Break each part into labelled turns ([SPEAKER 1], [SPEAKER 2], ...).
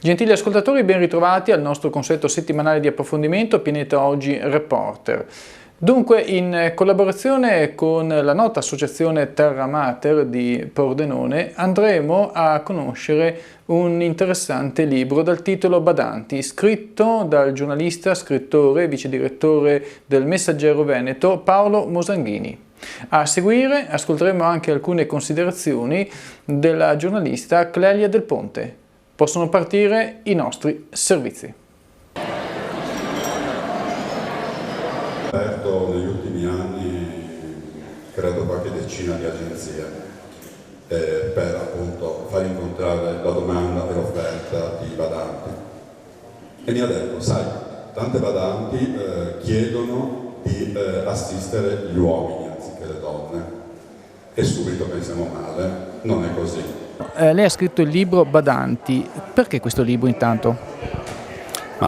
[SPEAKER 1] Gentili ascoltatori, ben ritrovati al nostro consueto settimanale di approfondimento Pianeta Oggi Reporter. Dunque, in collaborazione con la nota associazione Terra Mater di Pordenone, andremo a conoscere un interessante libro dal titolo Badanti, scritto dal giornalista, scrittore e vice direttore del Messaggero Veneto Paolo Mosanghini. A seguire ascolteremo anche alcune considerazioni della giornalista Clelia Del Ponte. Possono partire i nostri servizi.
[SPEAKER 2] Aperto negli ultimi anni, credo qualche decina di agenzie per appunto far incontrare la domanda e l'offerta di badanti. E mi ha detto, sai, tante badanti chiedono di assistere gli uomini anziché le donne. E subito pensiamo male, non è così.
[SPEAKER 1] Lei ha scritto il libro Badanti, perché questo libro intanto?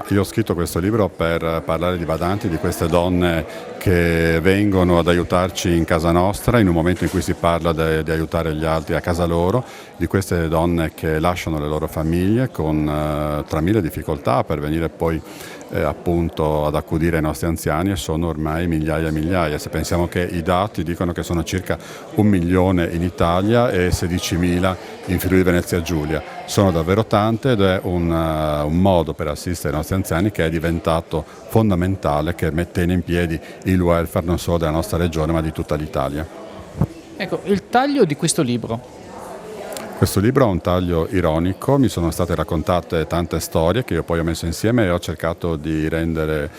[SPEAKER 2] Io ho scritto questo libro per parlare di badanti, di queste donne che vengono ad aiutarci in casa nostra in un momento in cui si parla di aiutare gli altri a casa loro, di queste donne che lasciano le loro famiglie con tra mille difficoltà per venire poi appunto ad accudire i nostri anziani, e sono ormai migliaia e migliaia. Se pensiamo che i dati dicono che sono circa 1 milione in Italia e 16.000 in Friuli Venezia Giulia, sono davvero tante ed è un modo per assistere i nostri anziani che è diventato fondamentale, che mette in piedi il welfare non solo della nostra regione ma di tutta l'Italia.
[SPEAKER 1] Ecco, il taglio di questo libro.
[SPEAKER 2] Questo libro ha un taglio ironico, mi sono state raccontate tante storie che io poi ho messo insieme e ho cercato di rendere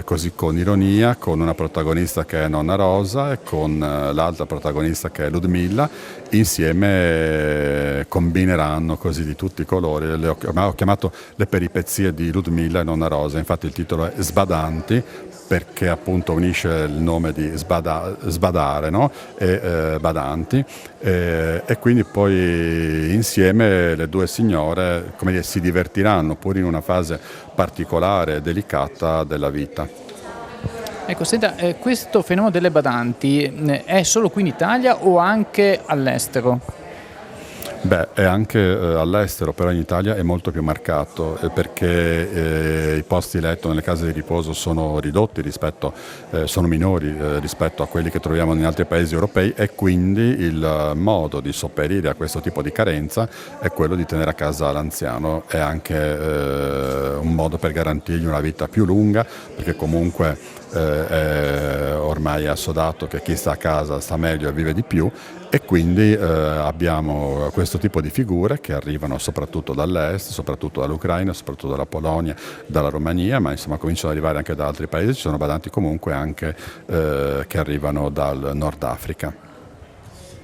[SPEAKER 2] così con ironia, con una protagonista che è Nonna Rosa e con l'altra protagonista che è Ludmilla. Insieme combineranno così di tutti i colori. Ho chiamato le peripezie di Ludmilla e Nonna Rosa, infatti il titolo è Sbadanti, perché appunto unisce il nome di sbadare, no? E badanti, e quindi poi insieme le due signore, come dire, si divertiranno pur in una fase particolare e delicata della vita.
[SPEAKER 1] Ecco, senta, questo fenomeno delle badanti è solo qui in Italia o anche all'estero?
[SPEAKER 2] Beh, è anche all'estero, però in Italia è molto più marcato perché i posti letto nelle case di riposo sono ridotti sono minori rispetto a quelli che troviamo in altri paesi europei, e quindi il modo di sopperire a questo tipo di carenza è quello di tenere a casa l'anziano. È anche un modo per garantirgli una vita più lunga, perché comunque è ormai assodato che chi sta a casa sta meglio e vive di più, e quindi abbiamo questo tipo di figure che arrivano soprattutto dall'est, soprattutto dall'Ucraina, soprattutto dalla Polonia, dalla Romania, ma insomma cominciano ad arrivare anche da altri paesi. Ci sono badanti comunque anche che arrivano dal Nord Africa.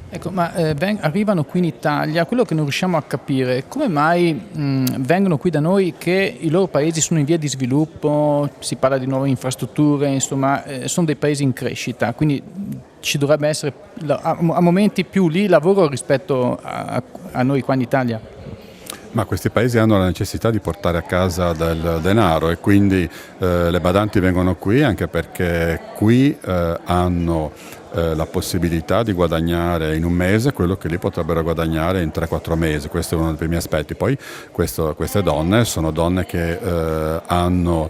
[SPEAKER 1] Ecco, ma arrivano qui in Italia, quello che non riusciamo a capire, come mai vengono qui da noi che i loro paesi sono in via di sviluppo, si parla di nuove infrastrutture, insomma, sono dei paesi in crescita, quindi ci dovrebbe essere a momenti più lì lavoro rispetto a noi qua in Italia.
[SPEAKER 2] Ma questi paesi hanno la necessità di portare a casa del denaro, e quindi le badanti vengono qui anche perché qui hanno la possibilità di guadagnare in un mese quello che lì potrebbero guadagnare in 3-4 mesi. Questo è uno dei primi aspetti. Poi queste donne sono donne che hanno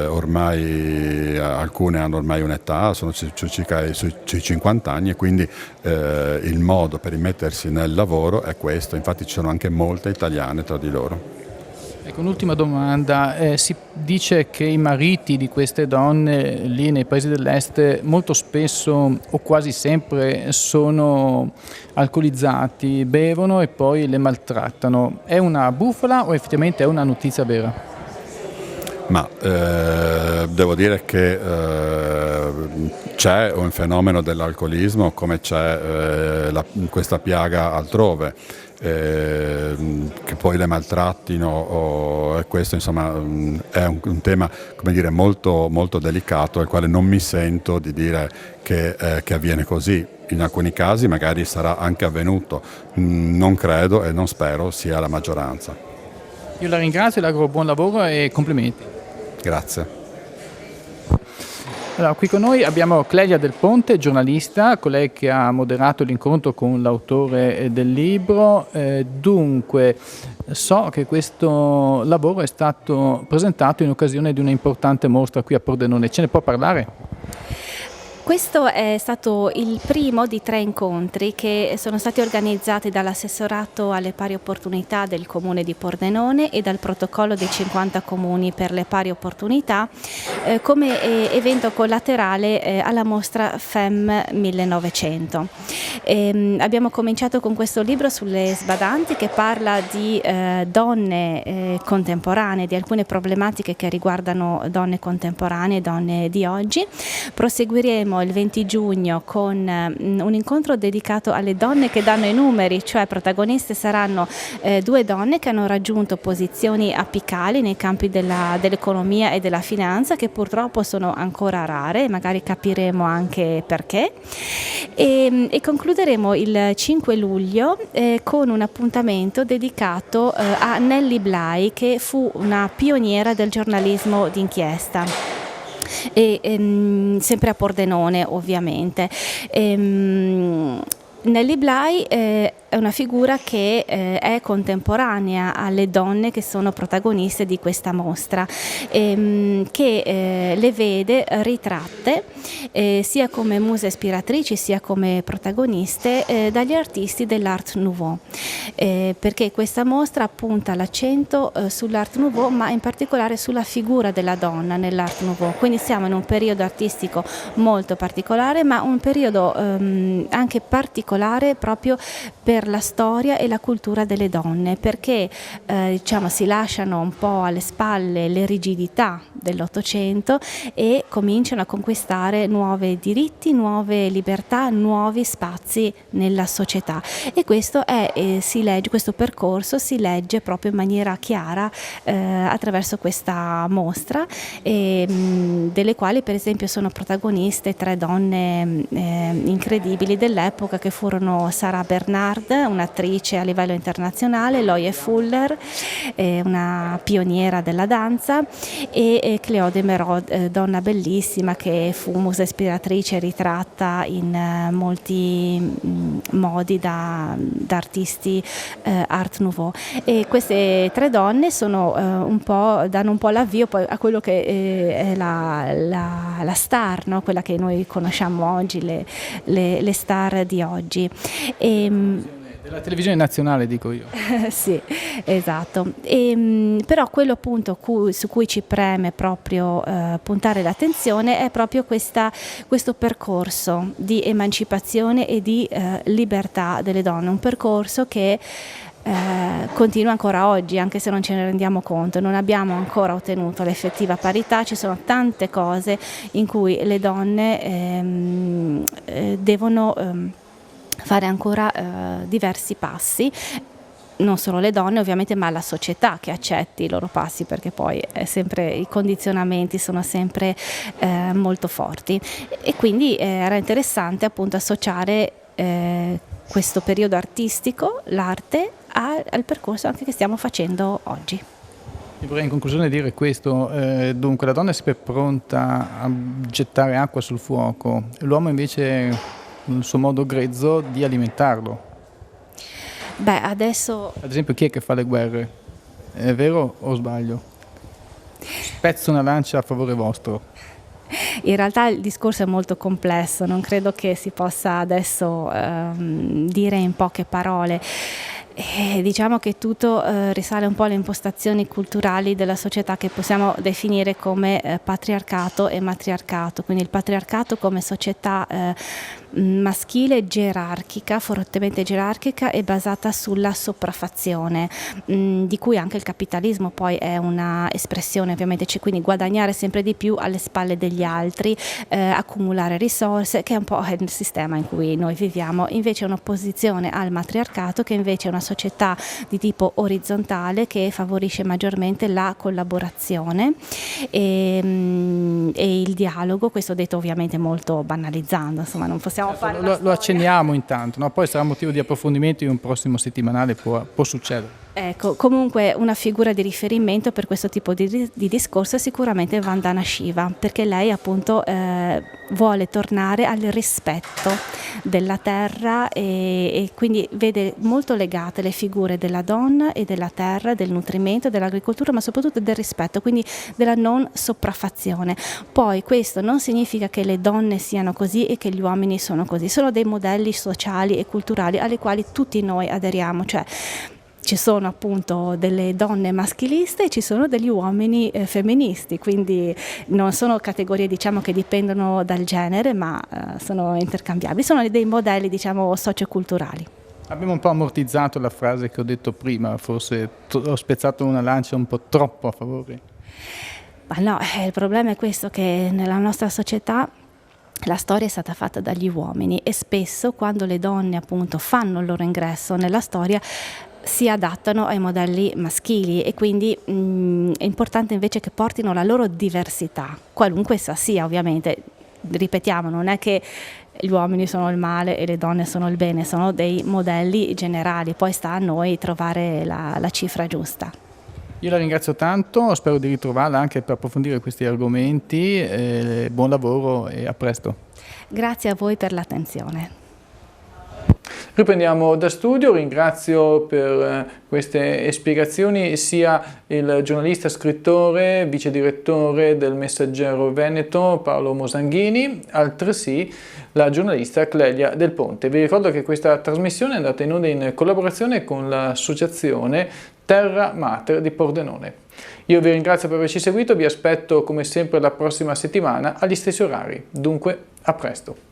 [SPEAKER 2] ormai, alcune hanno ormai un'età, sono circa sui 50 anni, e quindi il modo per immettersi nel lavoro è questo. Infatti ci sono anche molte italiane tra di loro.
[SPEAKER 1] Ecco, un'ultima domanda, si dice che i mariti di queste donne lì nei paesi dell'est molto spesso o quasi sempre sono alcolizzati, bevono e poi le maltrattano. È una bufala o effettivamente è una notizia vera?
[SPEAKER 2] Ma devo dire che c'è un fenomeno dell'alcolismo come c'è questa piaga altrove. Che poi le maltrattino, e questo insomma è un tema, come dire, molto, molto delicato, al quale non mi sento di dire che avviene così. In alcuni casi magari sarà anche avvenuto, non credo e non spero sia la maggioranza.
[SPEAKER 1] Io la ringrazio, le auguro buon lavoro e complimenti.
[SPEAKER 2] Grazie.
[SPEAKER 1] Allora, qui con noi abbiamo Clelia Del Ponte, giornalista, colei che ha moderato l'incontro con l'autore del libro. Dunque, so che questo lavoro è stato presentato in occasione di una importante mostra qui a Pordenone. Ce ne può parlare?
[SPEAKER 3] Questo è stato il primo di 3 incontri che sono stati organizzati dall'assessorato alle pari opportunità del Comune di Pordenone e dal protocollo dei 50 comuni per le pari opportunità come evento collaterale alla mostra FEM 1900. Abbiamo cominciato con questo libro sulle sbadanti che parla di donne contemporanee, di alcune problematiche che riguardano donne contemporanee, donne di oggi. Proseguiremo il 20 giugno con un incontro dedicato alle donne che danno i numeri, cioè protagoniste saranno 2 donne che hanno raggiunto posizioni apicali nei campi dell'economia e della finanza, che purtroppo sono ancora rare, magari capiremo anche perché. E concluderemo il 5 luglio con un appuntamento dedicato a Nelly Bly, che fu una pioniera del giornalismo d'inchiesta. Sempre a Pordenone, ovviamente. Nelly Bly è una figura che è contemporanea alle donne che sono protagoniste di questa mostra, che le vede ritratte sia come muse ispiratrici sia come protagoniste dagli artisti dell'Art Nouveau, perché questa mostra punta l'accento sull'Art Nouveau, ma in particolare sulla figura della donna nell'Art Nouveau. Quindi siamo in un periodo artistico molto particolare, ma un periodo anche particolare proprio per la storia e la cultura delle donne, perché si lasciano un po' alle spalle le rigidità dell'Ottocento e cominciano a conquistare nuovi diritti, nuove libertà, nuovi spazi nella società. E questo questo percorso si legge proprio in maniera chiara attraverso questa mostra, delle quali per esempio sono protagoniste 3 donne incredibili dell'epoca, che furono Sarah Bernard, un'attrice a livello internazionale, Loie Fuller, una pioniera della danza, e Cléode Merod, donna bellissima che fu musa ispiratrice, ritratta in molti modi da artisti Art Nouveau. E queste 3 donne sono danno un po' l'avvio poi a quello che è la star, no? Quella che noi conosciamo oggi, le star di oggi.
[SPEAKER 1] Della televisione nazionale, dico io.
[SPEAKER 3] Sì, esatto. Però quello appunto su cui ci preme proprio puntare l'attenzione è proprio questo percorso di emancipazione e di libertà delle donne, un percorso che continua ancora oggi, anche se non ce ne rendiamo conto. Non abbiamo ancora ottenuto l'effettiva parità, ci sono tante cose in cui le donne devono fare ancora diversi passi, non solo le donne ovviamente, ma la società che accetti i loro passi, perché poi i condizionamenti sono sempre molto forti. E quindi era interessante appunto associare questo periodo artistico, l'arte, al percorso anche che stiamo facendo oggi.
[SPEAKER 1] Io vorrei in conclusione dire questo, dunque la donna è sempre pronta a gettare acqua sul fuoco, l'uomo invece il suo modo grezzo di alimentarlo.
[SPEAKER 3] Beh, adesso...
[SPEAKER 1] Ad esempio, chi è che fa le guerre? È vero o sbaglio? Spezzo una lancia a favore vostro.
[SPEAKER 3] In realtà il discorso è molto complesso, non credo che si possa adesso dire in poche parole. Diciamo che tutto risale un po' alle impostazioni culturali della società, che possiamo definire come patriarcato e matriarcato. Quindi il patriarcato come società maschile gerarchica, fortemente gerarchica e basata sulla sopraffazione, di cui anche il capitalismo poi è una espressione, ovviamente, cioè quindi guadagnare sempre di più alle spalle degli altri, accumulare risorse, che è un po' il sistema in cui noi viviamo. Invece è un'opposizione al matriarcato, che invece è una società di tipo orizzontale, che favorisce maggiormente la collaborazione e il dialogo. Questo detto ovviamente molto banalizzando, insomma non possiamo fare
[SPEAKER 1] lo accenniamo intanto, no? Poi sarà motivo di approfondimento in un prossimo settimanale, può succedere.
[SPEAKER 3] Ecco, comunque una figura di riferimento per questo tipo di discorso è sicuramente Vandana Shiva, perché lei appunto vuole tornare al rispetto della terra e quindi vede molto legate le figure della donna e della terra, del nutrimento, dell'agricoltura, ma soprattutto del rispetto, quindi della non sopraffazione. Poi questo non significa che le donne siano così e che gli uomini sono così, sono dei modelli sociali e culturali alle quali tutti noi aderiamo, cioè ci sono appunto delle donne maschiliste e ci sono degli uomini femministi, quindi non sono categorie diciamo che dipendono dal genere, ma sono intercambiabili, sono dei modelli diciamo socioculturali.
[SPEAKER 1] Abbiamo un po' ammortizzato la frase che ho detto prima, forse ho spezzato una lancia un po' troppo a favore.
[SPEAKER 3] Ma no, il problema è questo, che nella nostra società la storia è stata fatta dagli uomini e spesso quando le donne appunto fanno il loro ingresso nella storia si adattano ai modelli maschili e quindi è importante invece che portino la loro diversità, qualunque essa sia ovviamente. Ripetiamo, non è che gli uomini sono il male e le donne sono il bene, sono dei modelli generali, poi sta a noi trovare la cifra giusta.
[SPEAKER 1] Io la ringrazio tanto, spero di ritrovarla anche per approfondire questi argomenti, buon lavoro e a presto.
[SPEAKER 3] Grazie a voi per l'attenzione.
[SPEAKER 1] Riprendiamo da studio, ringrazio per queste spiegazioni sia il giornalista, scrittore, vice direttore del Messaggero Veneto Paolo Mosanghini, altresì la giornalista Clelia Del Ponte. Vi ricordo che questa trasmissione è andata in onda in collaborazione con l'associazione Terra Mater di Pordenone. Io vi ringrazio per averci seguito, vi aspetto come sempre la prossima settimana agli stessi orari, dunque a presto.